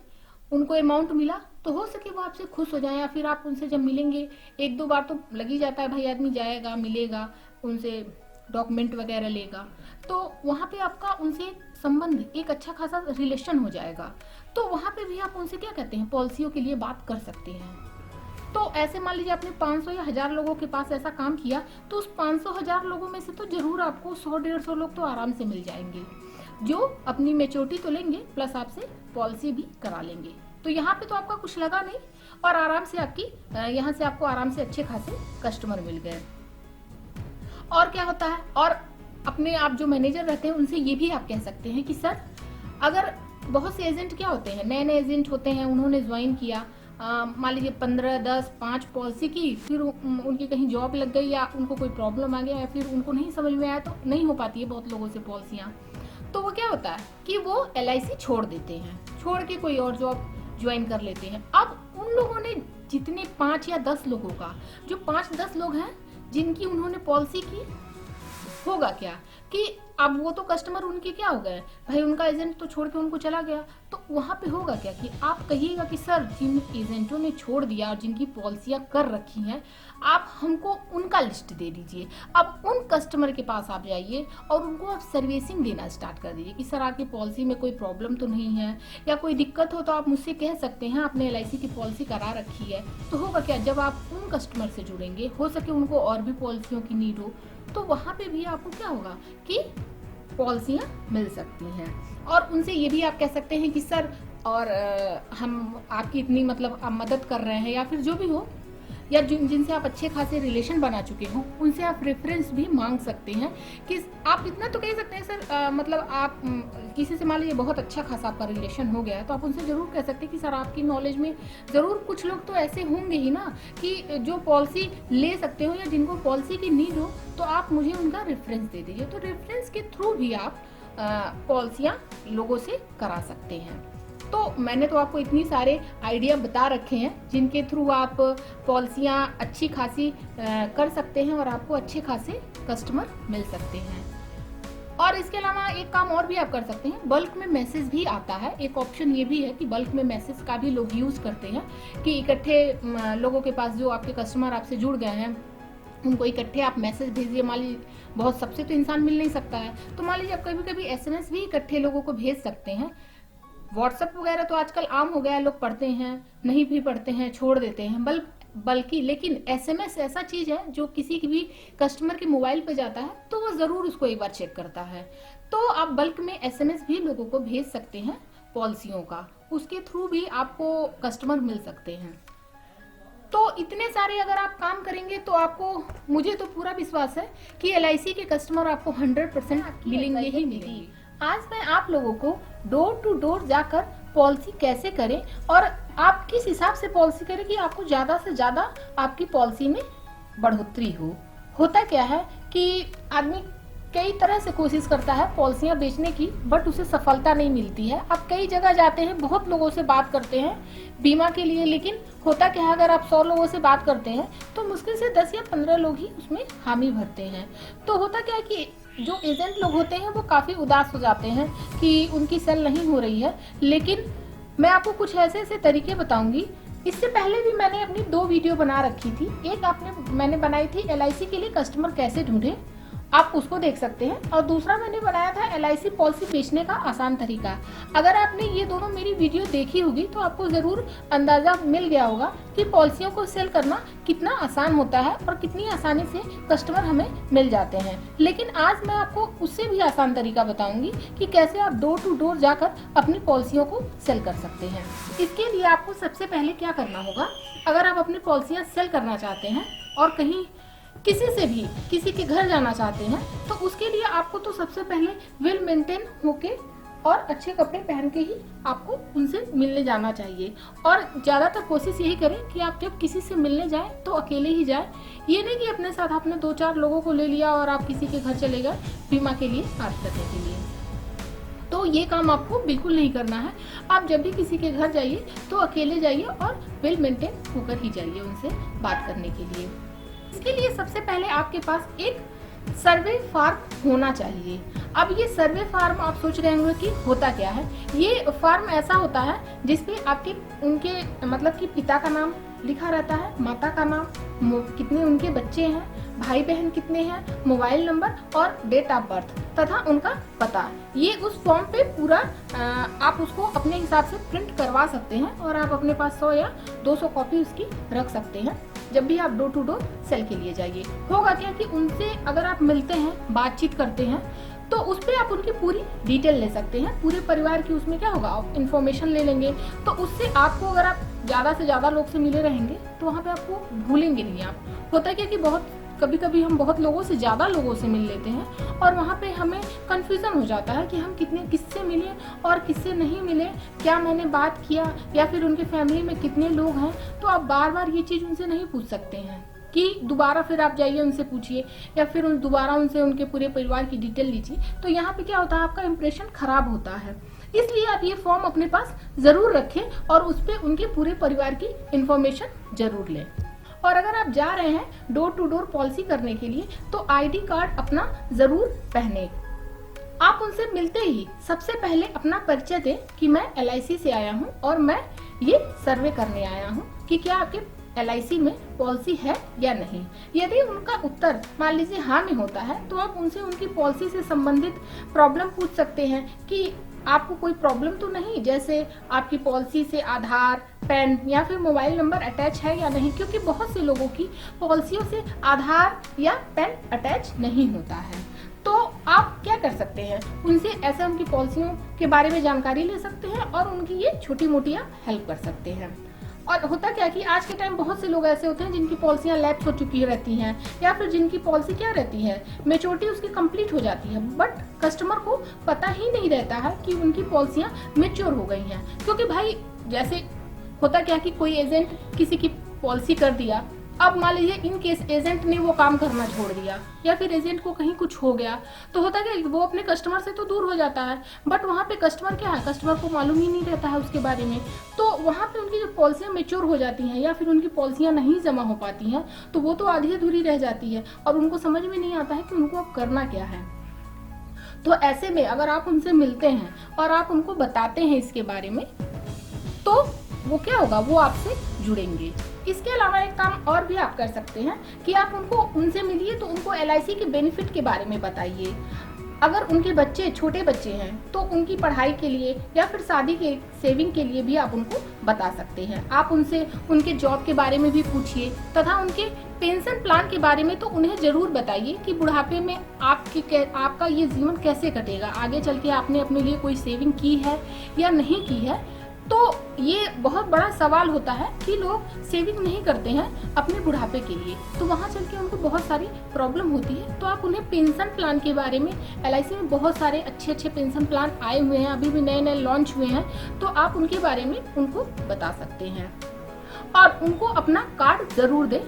उनको अमाउंट मिला, तो हो सके वो आपसे खुश हो जाए। या फिर आप उनसे जब मिलेंगे, 1-2 बार तो लग ही जाता है भाई, आदमी जाएगा मिलेगा उनसे, डॉक्यूमेंट वगैरह लेगा, तो वहाँ पे आपका उनसे संबंध एक अच्छा खासा रिलेशन हो जाएगा। तो वहाँ पे भी आप उनसे क्या कहते हैं, पॉलिसियों के लिए बात कर सकते हैं। तो ऐसे मान लीजिए आपने 500 या 1000 लोगों के पास ऐसा काम किया, तो उस 500-1000 लोगों में से तो जरूर आपको 100-150 लोग तो आराम से मिल जाएंगे जो अपनी मैच्योरिटी तो लेंगे प्लस आपसे पॉलिसी भी करा लेंगे। तो यहाँ पे तो आपका कुछ लगा नहीं और आराम से आपकी यहाँ से आपको आराम से अच्छे खासे कस्टमर मिल गए। और क्या होता है, और अपने आप जो मैनेजर रहते हैं उनसे ये भी आप कह सकते हैं कि सर अगर बहुत से एजेंट क्या होते हैं, नए नए एजेंट होते हैं, उन्होंने ज्वाइन किया, मान लीजिए 15, 10, 5 पॉलिसी की, फिर उनकी कहीं जॉब लग गई या उनको कोई प्रॉब्लम आ गया या फिर उनको नहीं समझ में आया, तो नहीं हो पाती है बहुत लोगों से पॉलिसियाँ, तो वो क्या होता है कि वो LIC छोड़ देते हैं, छोड़ के कोई और जॉब ज्वाइन कर लेते हैं। अब उन लोगों ने जितने 5 या 10 लोगों का, जो 5-10 लोग हैं जिनकी उन्होंने पॉलिसी की, होगा क्या कि अब वो तो कस्टमर उनके क्या हो गए भाई, उनका एजेंट तो छोड़ के उनको चला गया। तो वहाँ पे होगा क्या कि आप कहिएगा कि सर जिन एजेंटों ने छोड़ दिया और जिनकी पॉलिसियाँ कर रखी हैं, आप हमको उनका लिस्ट दे दीजिए। अब उन कस्टमर के पास आप जाइए और उनको आप सर्विसिंग देना स्टार्ट कर दीजिए कि सर आपकी पॉलिसी में कोई प्रॉब्लम तो नहीं है, या कोई दिक्कत हो तो आप मुझसे कह सकते हैं, आपने LIC की पॉलिसी करा रखी है। तो होगा क्या, जब आप उन कस्टमर से जुड़ेंगे, हो सके उनको और भी पॉलिसियों की नीड हो, तो वहाँ पे भी आपको क्या होगा कि पॉलिसियाँ मिल सकती हैं। और उनसे ये भी आप कह सकते हैं कि सर और हम आपकी इतनी मतलब आप मदद कर रहे हैं, या फिर जो भी हो, या जिनसे आप अच्छे खासे रिलेशन बना चुके हो, उनसे आप रेफरेंस भी मांग सकते हैं कि आप इतना तो कह सकते हैं सर मतलब आप किसी से मान लीजिए बहुत अच्छा खासा आपका रिलेशन हो गया है, तो आप उनसे ज़रूर कह सकते हैं कि सर आपकी नॉलेज में ज़रूर कुछ लोग तो ऐसे होंगे ही ना कि जो पॉलिसी ले सकते हो या जिनको पॉलिसी की नीड हो, तो आप मुझे उनका रेफरेंस दे दीजिए। तो रेफरेंस के थ्रू भी आप पॉलिसियाँ लोगों से करा सकते हैं। तो मैंने तो आपको इतनी सारे आइडिया बता रखे हैं जिनके थ्रू आप पॉलिसियाँ अच्छी खासी कर सकते हैं और आपको अच्छे खासे कस्टमर मिल सकते हैं। और इसके अलावा एक काम और भी आप कर सकते हैं, बल्क में मैसेज भी आता है। एक ऑप्शन ये भी है कि बल्क में मैसेज का भी लोग यूज़ करते हैं कि इकट्ठे लोगों के पास जो आपके कस्टमर आपसे जुड़ गए हैं, उनको इकट्ठे आप मैसेज भेजिए। मान लीजिए बहुत सबसे तो इंसान मिल नहीं सकता है, तो मान लीजिए आप कभी कभी SMS भी इकट्ठे लोगों को भेज सकते हैं। व्हाट्सएप वगैरह तो आजकल आम हो गया है, लोग पढ़ते हैं, नहीं भी पढ़ते हैं, छोड़ देते हैं, बल्कि लेकिन SMS ऐसा चीज़ है जो किसी की भी कस्टमर के मोबाइल पे जाता है तो वो ज़रूर उसको एक बार चेक करता है। तो आप बल्क में SMS भी लोगों को भेज सकते हैं पॉलिसियों का, उसके थ्रू भी आपको कस्टमर मिल सकते हैं। तो इतने सारे अगर आप काम करेंगे तो आपको, मुझे तो पूरा विश्वास है कि LIC के कस्टमर आपको 100% मिलेंगे ही मिलेंगे। आज मैं आप लोगों को डोर टू डोर जाकर पॉलिसी कैसे करें और आप किस हिसाब से पॉलिसी करें कि आपको ज़्यादा से ज़्यादा आपकी पॉलिसी में बढ़ोतरी हो। होता क्या है कि आदमी कई तरह से कोशिश करता है पॉलिसियाँ बेचने की, बट उसे सफलता नहीं मिलती है। आप कई जगह जाते हैं, बहुत लोगों से बात करते हैं बीमा के लिए, लेकिन होता क्या है, अगर आप 100 लोगों से बात करते हैं तो मुश्किल से 10 या 15 लोग ही उसमें हामी भरते हैं। तो होता क्या है कि जो एजेंट लोग होते हैं वो काफ़ी उदास हो जाते हैं कि उनकी सेल नहीं हो रही है। लेकिन मैं आपको कुछ ऐसे ऐसे तरीके बताऊंगी। इससे पहले भी मैंने अपनी 2 वीडियो बना रखी थी। एक मैंने बनाई थी LIC के लिए कस्टमर कैसे ढूंढें, आप उसको देख सकते हैं। और दूसरा मैंने बनाया था LIC पॉलिसी बेचने का आसान तरीका। अगर आपने ये दोनों मेरी वीडियो देखी होगी तो आपको ज़रूर अंदाज़ा मिल गया होगा कि पॉलिसियों को सेल करना कितना आसान होता है और कितनी आसानी से कस्टमर हमें मिल जाते हैं। लेकिन आज मैं आपको उससे भी आसान तरीका बताऊंगी कि कैसे आप डोर टू डोर जाकर अपनी पॉलिसियों को सेल कर सकते हैं। इसके लिए आपको सबसे पहले क्या करना होगा, अगर आप अपनी पॉलिसियाँ सेल करना चाहते हैं और कहीं किसी से भी किसी के घर जाना चाहते हैं, तो उसके लिए आपको तो सबसे पहले वेल मेंटेन होके और अच्छे कपड़े पहन के ही आपको उनसे मिलने जाना चाहिए। और ज़्यादातर कोशिश यही करें कि आप जब किसी से मिलने जाएं तो अकेले ही जाएं। ये नहीं कि अपने साथ आपने 2-4 लोगों को ले लिया और आप किसी के घर चले गए बीमा के लिए बात करने के लिए। तो ये काम आपको बिल्कुल नहीं करना है। आप जब भी किसी के घर जाइए तो अकेले जाइए और वेल मेंटेन होकर ही जाइए उनसे बात करने के लिए। इसके लिए सबसे पहले आपके पास एक सर्वे फार्म होना चाहिए। अब ये सर्वे फार्म आप सोच रहे होंगे कि होता क्या है। ये फार्म ऐसा होता है जिसपे आपके उनके मतलब कि पिता का नाम लिखा रहता है, माता का नाम, कितने उनके बच्चे हैं, भाई बहन कितने हैं, मोबाइल नंबर और डेट ऑफ बर्थ तथा उनका पता। ये उस फॉर्म पे पूरा आप उसको अपने हिसाब से प्रिंट करवा सकते हैं और आप अपने पास 100 या 200 कॉपी उसकी रख सकते हैं जब भी आप डोर टू डोर सेल के लिए जाइए। होगा क्या कि उनसे अगर आप मिलते हैं, बातचीत करते हैं, तो उस पर आप उनकी पूरी डिटेल ले सकते हैं। पूरे परिवार की उसमें क्या होगा, आप इन्फॉर्मेशन ले लेंगे। तो उससे आपको, अगर आप ज़्यादा से ज़्यादा लोग से मिले रहेंगे तो वहाँ पे आपको भूलेंगे नहीं आप। होता क्या कि कभी कभी हम बहुत लोगों से, ज़्यादा लोगों से मिल लेते हैं और वहाँ पे हमें कन्फ्यूज़न हो जाता है कि हम किससे मिले और किससे नहीं मिले, क्या मैंने बात किया या फिर उनके फैमिली में कितने लोग हैं। तो आप बार बार ये चीज़ उनसे नहीं पूछ सकते हैं कि दोबारा फिर आप जाइए उनसे पूछिए या फिर दोबारा उनसे उनके पूरे परिवार की डिटेल लीजिए। तो यहाँ पे क्या होता है, आपका इंप्रेशन खराब होता है। इसलिए आप ये फॉर्म अपने पास ज़रूर रखें और उस पर उनके पूरे परिवार की इंफॉर्मेशन ज़रूर लें। और अगर आप जा रहे हैं डोर टू डोर पॉलिसी करने के लिए तो ID कार्ड अपना ज़रूर पहने। आप उनसे मिलते ही सबसे पहले अपना परिचय दें कि मैं LIC से आया हूं और मैं ये सर्वे करने आया हूं कि क्या आपके LIC में पॉलिसी है या नहीं। यदि उनका उत्तर मान लीजिए हाँ में होता है तो आप उनसे उनकी पॉलिसी से संबंधित प्रॉब्लम पूछ सकते हैं कि आपको कोई प्रॉब्लम तो नहीं, जैसे आपकी पॉलिसी से आधार, पैन या फिर मोबाइल नंबर अटैच है या नहीं, क्योंकि बहुत से लोगों की पॉलिसियों से आधार या पैन अटैच नहीं होता है। तो आप क्या कर सकते हैं, उनसे ऐसे उनकी पॉलिसियों के बारे में जानकारी ले सकते हैं और उनकी ये छोटी मोटी आप हेल्प कर सकते हैं। और होता क्या कि आज के टाइम बहुत से लोग ऐसे होते हैं जिनकी पॉलिसियां लैप्स हो चुकी रहती हैं या फिर जिनकी पॉलिसी क्या रहती है, मैच्योरिटी उसकी कंप्लीट हो जाती है, बट कस्टमर को पता ही नहीं रहता है कि उनकी पॉलिसियां मैच्योर हो गई हैं। क्योंकि भाई जैसे होता क्या कि कोई एजेंट किसी की पॉलिसी कर दिया, अब मान लीजिए इन केस एजेंट ने वो काम करना छोड़ दिया या फिर एजेंट को कहीं कुछ हो गया, तो होता क्या वो अपने कस्टमर से तो दूर हो जाता है, बट वहाँ पे कस्टमर क्या है, कस्टमर को मालूम ही नहीं रहता है उसके बारे में। तो वहाँ पे उनकी जो पॉलिसियाँ मैच्योर हो जाती हैं या फिर उनकी पॉलिसियाँ नहीं जमा हो पाती हैं तो वो तो आधी अधूरी रह जाती है और उनको समझ में नहीं आता है कि उनको अब करना क्या है। तो ऐसे में अगर आप उनसे मिलते हैं और आप उनको बताते हैं इसके बारे में तो वो क्या होगा, वो आपसे जुड़ेंगे। इसके अलावा एक काम और भी आप कर सकते हैं कि आप उनसे मिलिए तो उनको LIC के बेनिफिट के बारे में बताइए। अगर उनके बच्चे छोटे बच्चे हैं तो उनकी पढ़ाई के लिए या फिर शादी के सेविंग के लिए भी आप उनको बता सकते हैं। आप उनसे उनके जॉब के बारे में भी पूछिए तथा उनके पेंशन प्लान के बारे में तो उन्हें ज़रूर बताइए कि बुढ़ापे में आपका ये जीवन कैसे कटेगा, आगे चल के आपने अपने लिए कोई सेविंग की है या नहीं की है। तो ये बहुत बड़ा सवाल होता है कि लोग सेविंग नहीं करते हैं अपने बुढ़ापे के लिए, तो वहाँ चल के उनको बहुत सारी प्रॉब्लम होती है। तो आप उन्हें पेंशन प्लान के बारे में, LIC में बहुत सारे अच्छे अच्छे पेंशन प्लान आए हुए हैं, अभी भी नए नए लॉन्च हुए हैं, तो आप उनके बारे में उनको बता सकते हैं। और उनको अपना कार्ड ज़रूर दें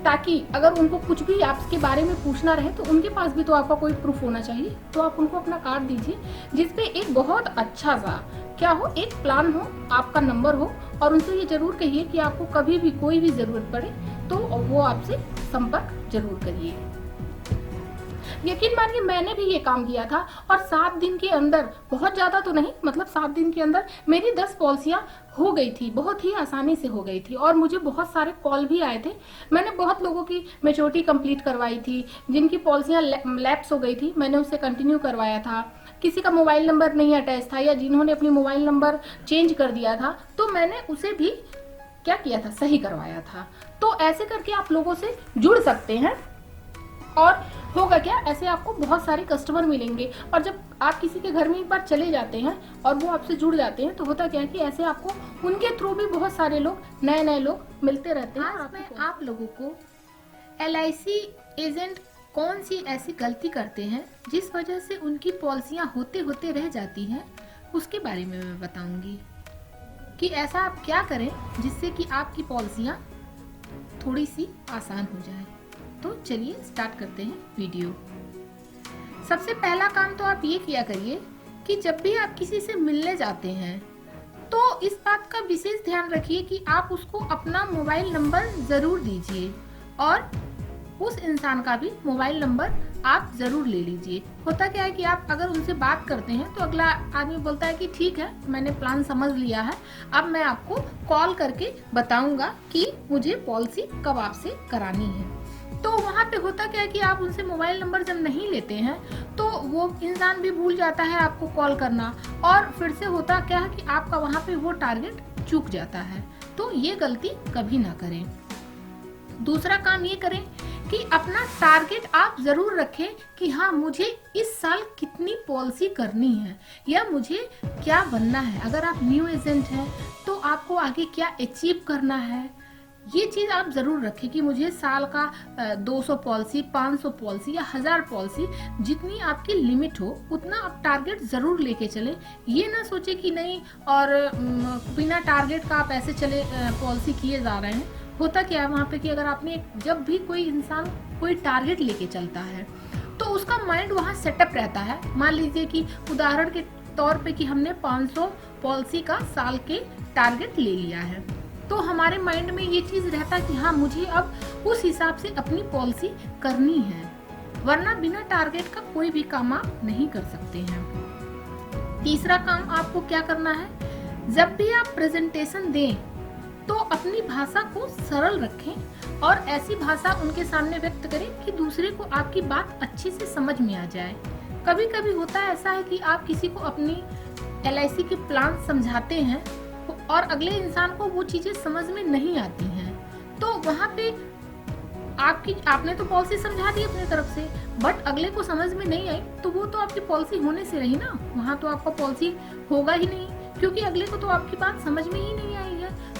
ताकि अगर उनको कुछ भी आपके बारे में पूछना रहे तो उनके पास भी तो आपका कोई प्रूफ होना चाहिए। तो आप उनको अपना कार्ड दीजिए जिसपे एक बहुत अच्छा सा क्या हो, एक प्लान हो, आपका नंबर हो और उनसे ये जरूर कहिए कि आपको कभी भी कोई भी ज़रूरत पड़े तो वो आपसे संपर्क जरूर करिए। यकीन मानिए मैंने भी ये काम किया था और 7 दिन के अंदर, बहुत ज़्यादा तो नहीं, मतलब 7 दिन के अंदर मेरी 10 पॉलिसियाँ हो गई थी, बहुत ही आसानी से हो गई थी। और मुझे बहुत सारे कॉल भी आए थे। मैंने बहुत लोगों की मैच्योरिटी कंप्लीट करवाई थी, जिनकी पॉलिसियाँ लैप्स हो गई थी, मैंने उससे कंटिन्यू करवाया था। किसी का मोबाइल नंबर नहीं अटैच था या जिन्होंने अपनी मोबाइल नंबर चेंज कर दिया था, तो मैंने उसे भी क्या किया था, सही करवाया था। तो ऐसे करके आप लोगों से जुड़ सकते हैं और होगा क्या, ऐसे आपको बहुत सारे कस्टमर मिलेंगे। और जब आप किसी के घर में एक बार चले जाते हैं और वो आपसे जुड़ जाते हैं, तो होता क्या है कि ऐसे आपको उनके थ्रू भी बहुत सारे लोग, नए नए लोग मिलते रहते हैं। आज मैं आप लोगों को LIC एजेंट कौन सी ऐसी गलती करते हैं जिस वजह से उनकी पॉलिसियां होते होते रह जाती हैं, उसके बारे में मैं बताऊंगी कि ऐसा आप क्या करें जिससे कि आपकी पॉलिसियां थोड़ी सी आसान हो जाए। तो चलिए स्टार्ट करते हैं वीडियो। सबसे पहला काम तो आप ये किया करिए कि जब भी आप किसी से मिलने जाते हैं तो इस बात का विशेष ध्यान रखिए कि आप उसको अपना मोबाइल नंबर जरूर दीजिए और उस इंसान का भी मोबाइल नंबर आप जरूर ले लीजिए। होता क्या है कि आप अगर उनसे बात करते हैं तो अगला आदमी बोलता है कि ठीक है, मैंने प्लान समझ लिया है, अब मैं आपको कॉल करके बताऊंगा कि मुझे पॉलिसी कब आपसे करानी है। तो वहाँ पे होता क्या है कि आप उनसे मोबाइल नंबर जब नहीं लेते हैं तो वो इंसान भी भूल जाता है आपको कॉल करना, और फिर से होता क्या है कि आपका वहाँ पे वो टारगेट चूक जाता है। तो ये गलती कभी ना करें। दूसरा काम ये करें कि अपना टारगेट आप जरूर रखें कि हाँ, मुझे इस साल कितनी पॉलिसी करनी है या मुझे क्या बनना है। अगर आप न्यू एजेंट हैं तो आपको आगे क्या अचीव करना है, ये चीज आप जरूर रखें कि मुझे साल का 200 पॉलिसी, 500 पॉलिसी या 1000 पॉलिसी, जितनी आपकी लिमिट हो उतना आप टारगेट जरूर लेके चले। ये ना सोचे कि नहीं और बिना टारगेट का आप ऐसे चले पॉलिसी किए जा रहे हैं। होता क्या है वहाँ पे कि अगर आपने, जब भी कोई इंसान कोई टारगेट लेके चलता है तो उसका माइंड वहाँ सेटअप रहता है। मान लीजिए कि उदाहरण के तौर पे कि हमने 500 पॉलिसी का साल के टारगेट ले लिया है, तो हमारे माइंड में ये चीज रहता है कि हाँ, मुझे अब उस हिसाब से अपनी पॉलिसी करनी है, वरना बिना टारगेट का कोई भी काम आप नहीं कर सकते हैं। तीसरा काम आपको क्या करना है, जब भी आप प्रेजेंटेशन दें तो अपनी भाषा को सरल रखें और ऐसी भाषा उनके सामने व्यक्त करें कि दूसरे को आपकी बात अच्छे से समझ में आ जाए। कभी कभी होता है ऐसा है कि आप किसी को अपनी LIC के प्लान समझाते हैं और अगले इंसान को वो चीजें समझ में नहीं आती हैं, तो वहाँ पे आपने तो पॉलिसी समझा दी अपनी तरफ से, बट अगले को समझ में नहीं आई तो वो तो आपकी पॉलिसी होने से रही ना, वहाँ तो आपका पॉलिसी होगा ही नहीं, क्योंकि अगले को तो आपकी बात समझ में ही नहीं आई है।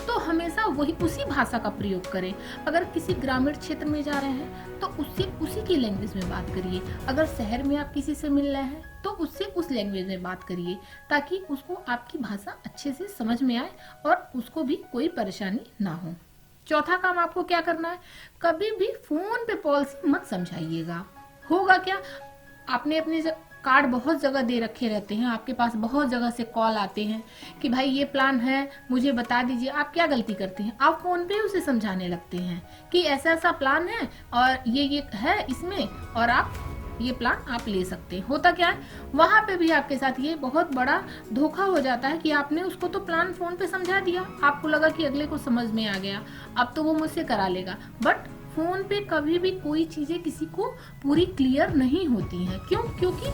तो हमेशा वही उसी भाषा का प्रयोग करें। अगर किसी ग्रामीण क्षेत्र में जा रहे हैं तो उससे उसी की लैंग्वेज में बात करिए। अगर शहर में आप किसी से मिल रहे हैं तो उससे उस लैंग्वेज में बात करिए, ताकि उसको आपकी भाषा अच्छे से समझ में आए और उसको भी कोई परेशानी ना हो। चौथा काम आपको क्या करना है, कभी भी फोन पे पॉलिसी मत समझाइएगा। होगा क्या, आपने अपने कार्ड बहुत जगह दे रखे रहते हैं, आपके पास बहुत जगह से कॉल आते हैं कि भाई ये प्लान है, मुझे बता दीजिए। आप क्या गलती करते हैं, आप फोन पे उसे समझाने लगते हैं कि ऐसा ऐसा प्लान है और ये है इसमें, और आप ये प्लान आप ले सकते हैं। होता क्या है, वहां पे भी आपके साथ ये बहुत बड़ा धोखा हो जाता है कि आपने उसको तो प्लान फोन पे समझा दिया, आपको लगा कि अगले को समझ में आ गया, अब तो वो मुझसे करा लेगा, बट फोन पे कभी भी कोई चीजें किसी को पूरी क्लियर नहीं होती हैं। क्यों? क्योंकि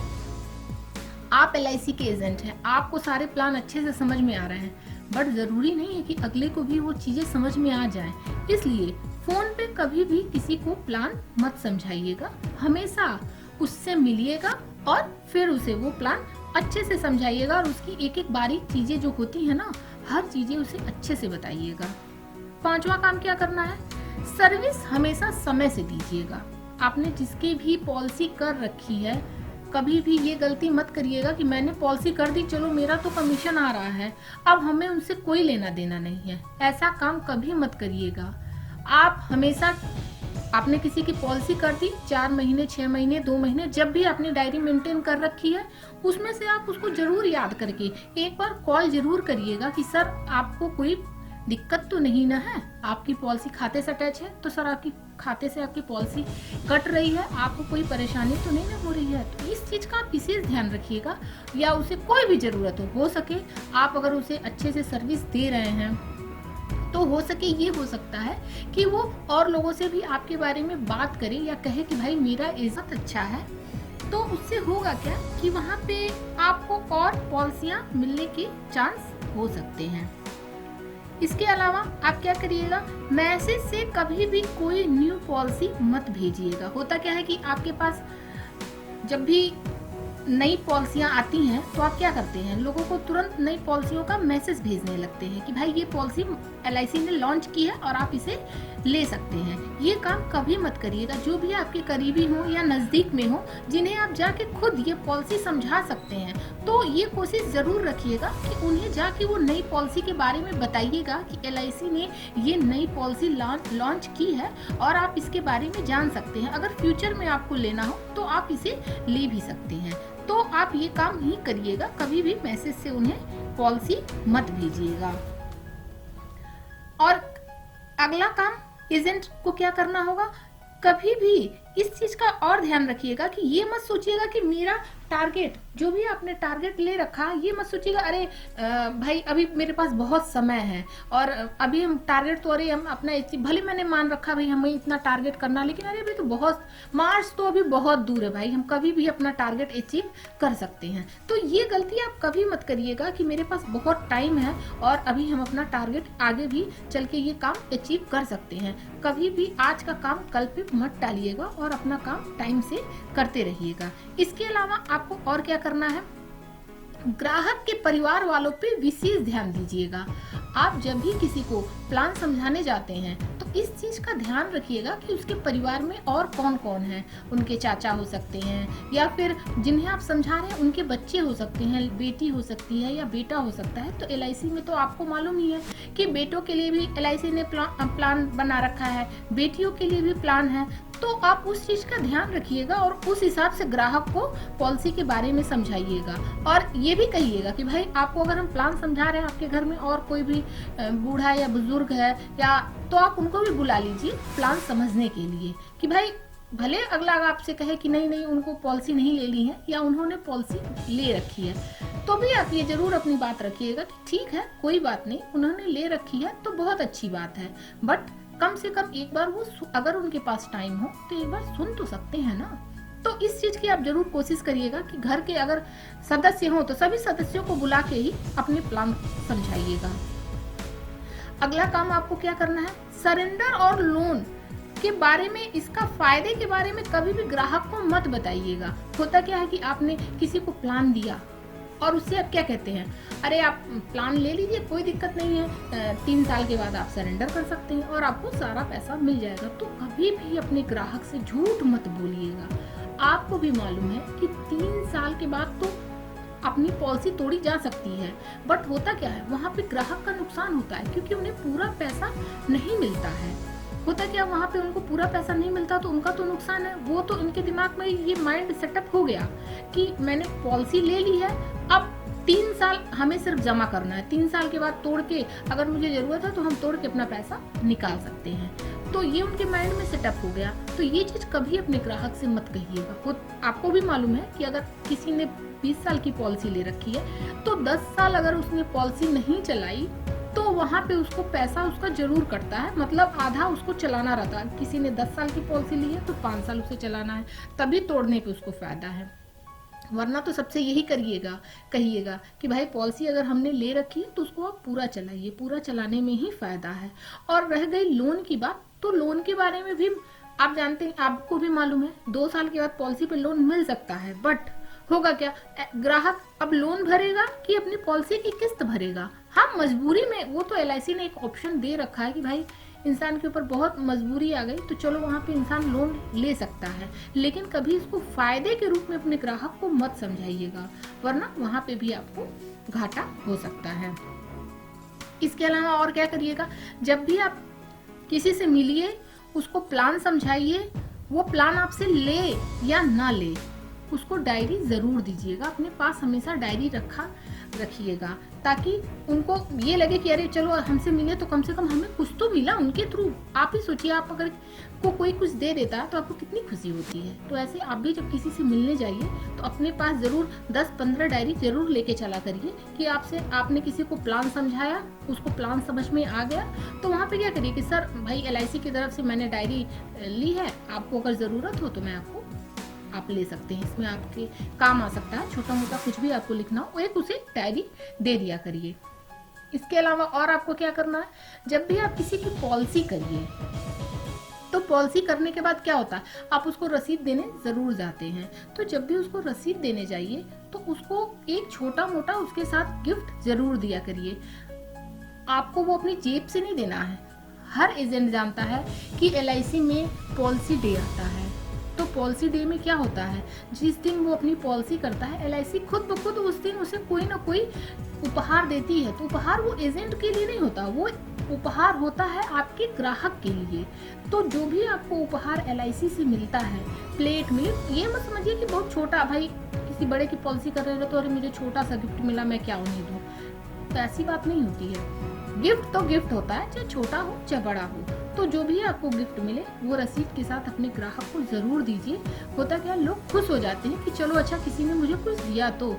आप LIC के एजेंट हैं, आपको सारे प्लान अच्छे से समझ में आ रहे हैं, बट जरूरी नहीं है कि अगले को भी वो चीजें समझ में आ जाएं। इसलिए फोन पे कभी भी किसी को प्लान मत समझाइएगा, हमेशा उससे मिलिएगा और फिर उसे वो प्लान अच्छे से समझाइएगा और उसकी एक एक बारीक चीजें जो होती है ना, हर चीजें उसे अच्छे से बताइएगा। पांचवा काम क्या करना है, सर्विस हमेशा समय से दीजिएगा। आपने जिसकी भी पॉलिसी कर रखी है, कभी भी ये गलती मत करिएगा कि मैंने पॉलिसी कर दी, चलो मेरा तो कमीशन आ रहा है, अब हमें उनसे कोई लेना देना नहीं है। ऐसा काम कभी मत करिएगा। आप हमेशा, आपने किसी की पॉलिसी कर दी 4 महीने, 6 महीने, 2 महीने, जब भी आपने डायरी मेंटेन कर रखी है उसमें से आप उसको जरूर याद करके एक बार कॉल जरूर करिएगा कि सर आपको कोई दिक्कत तो नहीं ना है, आपकी पॉलिसी खाते से अटैच है तो सर आपकी खाते से आपकी पॉलिसी कट रही है, आपको कोई परेशानी तो नहीं ना हो रही है। तो इस चीज का आप विशेष ध्यान रखिएगा। या उसे कोई भी जरूरत हो सके आप अगर उसे अच्छे से सर्विस दे रहे हैं तो हो सके ये हो सकता है कि वो और लोगों से भी आपके बारे में बात करे या कहे कि भाई मेरा इज्जत अच्छा है। तो उससे होगा क्या कि वहाँ पे आपको और पॉलिसियां मिलने के चांस हो सकते हैं। इसके अलावा आप क्या करिएगा, मैसेज से कभी भी कोई न्यू पॉलिसी मत भेजिएगा। होता क्या है कि आपके पास जब भी नई पॉलिसियां आती हैं तो आप क्या करते हैं, लोगों को तुरंत नई पॉलिसियों का मैसेज भेजने लगते हैं कि भाई ये पॉलिसी LIC ने लॉन्च की है और आप इसे ले सकते हैं। ये काम कभी मत करिएगा। जो भी आपके करीबी हो या नजदीक में हो जिन्हें आप जाके खुद ये पॉलिसी समझा सकते हैं, तो ये कोशिश जरूर रखिएगा कि उन्हें जाके वो नई पॉलिसी के बारे में बताइएगा कि LIC ने ये नई पॉलिसी लॉन्च की है और आप इसके बारे में जान सकते हैं। अगर फ्यूचर में आपको लेना हो तो आप इसे ले भी सकते हैं। तो आप ये काम ही करिएगा, कभी भी मैसेज से उन्हें पॉलिसी मत भेजिएगा। और अगला काम एजेंट को क्या करना होगा, कभी भी इस चीज का और ध्यान रखिएगा कि ये मत सोचिएगा कि मेरा टारगेट, जो भी आपने टारगेट ले रखा, ये मत सोचिएगा अरे भाई अभी मेरे पास बहुत समय है और अभी हम टारगेट तो अरे हम अपना भले मैंने मान रखा भाई हमें इतना टारगेट करना, लेकिन अरे अभी तो बहुत मार्च तो अभी बहुत दूर है भाई, हम कभी भी अपना टारगेट अचीव कर सकते हैं। तो ये गलती आप कभी मत करिएगा कि मेरे पास बहुत टाइम है और अभी हम अपना टारगेट आगे भी चल के ये काम अचीव कर सकते हैं। कभी भी आज का काम कल पे मत टालिएगा और अपना काम टाइम से करते रहिएगा। इसके अलावा आपको और क्या करना है, ग्राहक के परिवार वालों पे विशेष ध्यान दीजिएगा। आप जब भी किसी को प्लान समझाने जाते हैं तो इस चीज का ध्यान रखिएगा कि उसके परिवार में और कौन कौन है। उनके चाचा हो सकते हैं या फिर जिन्हें आप समझा रहे हैं उनके बच्चे हो सकते हैं, बेटी हो सकती है या बेटा हो सकता है। तो LIC में तो आपको मालूम ही है कि बेटों के लिए भी LIC ने प्लान बना रखा है, बेटियों के लिए भी प्लान है। तो आप उस चीज का ध्यान रखिएगा और उस हिसाब से ग्राहक को पॉलिसी के बारे में समझाइएगा। और ये भी कहिएगा कि भाई आपको अगर हम प्लान समझा रहे हैं, आपके घर में और कोई भी बूढ़ा या बुजुर्ग है या तो आप उनको भी बुला लीजिए प्लान समझने के लिए कि भाई भले अगला आपसे कहे कि नहीं नहीं उनको पॉलिसी नहीं ले ली है या उन्होंने पॉलिसी ले रखी है, तो भी आप ये जरूर अपनी बात रखिएगा कि ठीक है कोई बात नहीं, उन्होंने ले रखी है तो बहुत अच्छी बात है, बट कम से कम एक बार वो अगर उनके पास टाइम हो तो एक बार सुन तो सकते हैं ना। तो इस चीज की आप जरूर कोशिश करिएगा कि घर के अगर सदस्य हो तो सभी सदस्यों को बुला के ही अपने प्लान समझाइएगा। अगला काम आपको क्या करना है, सरेंडर और लोन के बारे में, इसका फायदे के बारे में कभी भी ग्राहक को मत बताइएगा। होता क्या है कि आपने किसी को प्लान दिया और उससे आप क्या कहते हैं, अरे आप प्लान ले लीजिए कोई दिक्कत नहीं है, 3 साल के बाद आप सरेंडर कर सकते हैं और आपको सारा पैसा मिल जाएगा। तो कभी भी अपने ग्राहक से झूठ मत बोलिएगा। आपको भी मालूम है कि 3 साल के बाद तो अपनी पॉलिसी तोड़ी जा सकती है, बट होता क्या है वहाँ पे ग्राहक का नुकसान होता है क्योंकि उन्हें पूरा पैसा नहीं मिलता है। होता क्या वहाँ पे उनको पूरा पैसा नहीं मिलता तो उनका तो नुकसान है। वो तो इनके दिमाग में ये माइंड सेटअप हो गया कि मैंने पॉलिसी ले ली है, अब 3 साल हमें सिर्फ जमा करना है, 3 साल के बाद तोड़ के अगर मुझे जरूरत है तो हम तोड़ के अपना पैसा निकाल सकते हैं। तो ये उनके माइंड में सेटअप हो गया। तो ये चीज कभी अपने ग्राहक से मत कहिएगा। आपको भी मालूम है कि अगर किसी ने 20 साल की पॉलिसी ले रखी है तो 10 साल अगर उसने पॉलिसी नहीं चलाई तो वहां पे उसको पैसा उसका जरूर कटता है, मतलब आधा उसको चलाना रहता है। किसी ने 10 साल की पॉलिसी ली है तो 5 साल उसे चलाना है, तभी तोड़ने पे उसको फायदा है। वरना तो सबसे यही कहिएगा कि भाई पॉलिसी अगर हमने ले रखी है तो उसको आप पूरा चलाइए, पूरा चलाने में ही फायदा है। और रह गई लोन की बात, तो लोन के बारे में भी आप जानते हैं, आपको भी मालूम है 2 साल के बाद पॉलिसी पे लोन मिल सकता है, बट होगा क्या, ग्राहक अब लोन भरेगा कि अपनी पॉलिसी की किस्त भरेगा। हाँ मजबूरी में, वो तो LIC ने एक ऑप्शन दे रखा है कि भाई इंसान के ऊपर बहुत मजबूरी आ गई तो चलो वहाँ पे इंसान लोन ले सकता है, लेकिन कभी इसको फायदे के रूप में अपने ग्राहक को मत समझाइएगा, वरना वहाँ पे भी आपको घाटा हो सकता है। इसके अलावा और क्या करिएगा, जब भी आप किसी से मिलिए उसको प्लान समझाइए, वो प्लान आपसे ले या ना ले, उसको डायरी ज़रूर दीजिएगा। अपने पास हमेशा डायरी रखिएगा, ताकि उनको ये लगे कि अरे चलो हमसे मिले तो कम से कम हमें कुछ तो मिला उनके थ्रू। आप ही सोचिए, आप अगर को कोई कुछ दे देता है तो आपको कितनी खुशी होती है। तो ऐसे आप भी जब किसी से मिलने जाइए तो अपने पास ज़रूर 10-15 डायरी ज़रूर लेके चला करिए कि आपने किसी को प्लान समझाया, उसको प्लान समझ में आ गया, तो वहाँ पे क्या करिए कि सर भाई LIC की तरफ से मैंने डायरी ली है, आपको अगर ज़रूरत हो तो मैं आप ले सकते हैं, इसमें आपके काम आ सकता है। छोटा मोटा कुछ भी आपको लिखना हो, एक उसे डायरी दे दिया करिए। इसके अलावा और आपको क्या करना है, जब भी आप किसी की पॉलिसी करिए तो पॉलिसी करने के बाद क्या होता है, आप उसको रसीद देने ज़रूर जाते हैं। तो जब भी उसको रसीद देने जाइए तो उसको एक छोटा मोटा उसके साथ गिफ्ट ज़रूर दिया करिए। आपको वो अपनी जेब से नहीं देना है। हर एजेंट जानता है कि LIC में पॉलिसी डे आता है। तो पॉलिसी डे में क्या होता है, जिस दिन वो अपनी पॉलिसी करता है LIC खुद ब खुद उस दिन उसे कोई ना कोई उपहार देती है। तो उपहार वो एजेंट के लिए नहीं होता, वो उपहार होता है आपके ग्राहक के लिए। तो जो भी आपको उपहार LIC से मिलता है, प्लेट मिले, ये मत समझिए कि बहुत छोटा, भाई किसी बड़े की पॉलिसी कर रहे हो तो अरे मुझे छोटा सा गिफ्ट मिला मैं क्या उन्हें दूं, तो ऐसी बात नहीं होती है। गिफ्ट तो गिफ्ट होता है, चाहे छोटा हो चाहे बड़ा हो। तो जो भी आपको गिफ्ट मिले वो रसीद के साथ अपने ग्राहक को जरूर दीजिए। होता क्या, लोग खुश हो जाते हैं कि चलो अच्छा किसी ने मुझे कुछ दिया। तो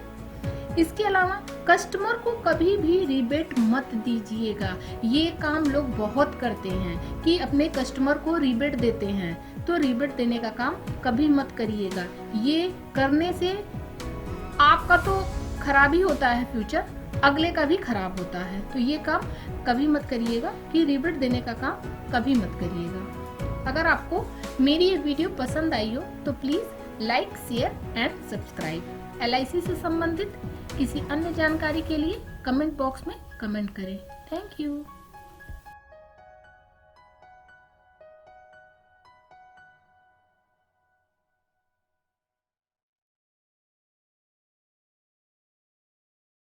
इसके अलावा कस्टमर को कभी भी रिबेट मत दीजिएगा। ये काम लोग बहुत करते हैं कि अपने कस्टमर को रिबेट देते हैं, तो रिबेट देने का काम कभी मत करिएगा। ये करने से आपका तो खराब ही होता है फ्यूचर, अगले का भी खराब होता है। तो ये काम कभी मत करिएगा कि रिबेट देने का काम कभी मत करिएगा। अगर आपको मेरी ये वीडियो पसंद आई हो तो please like, share and subscribe. LIC से संबंधित किसी अन्य जानकारी के लिए कमेंट बॉक्स में कमेंट करें। Thank you.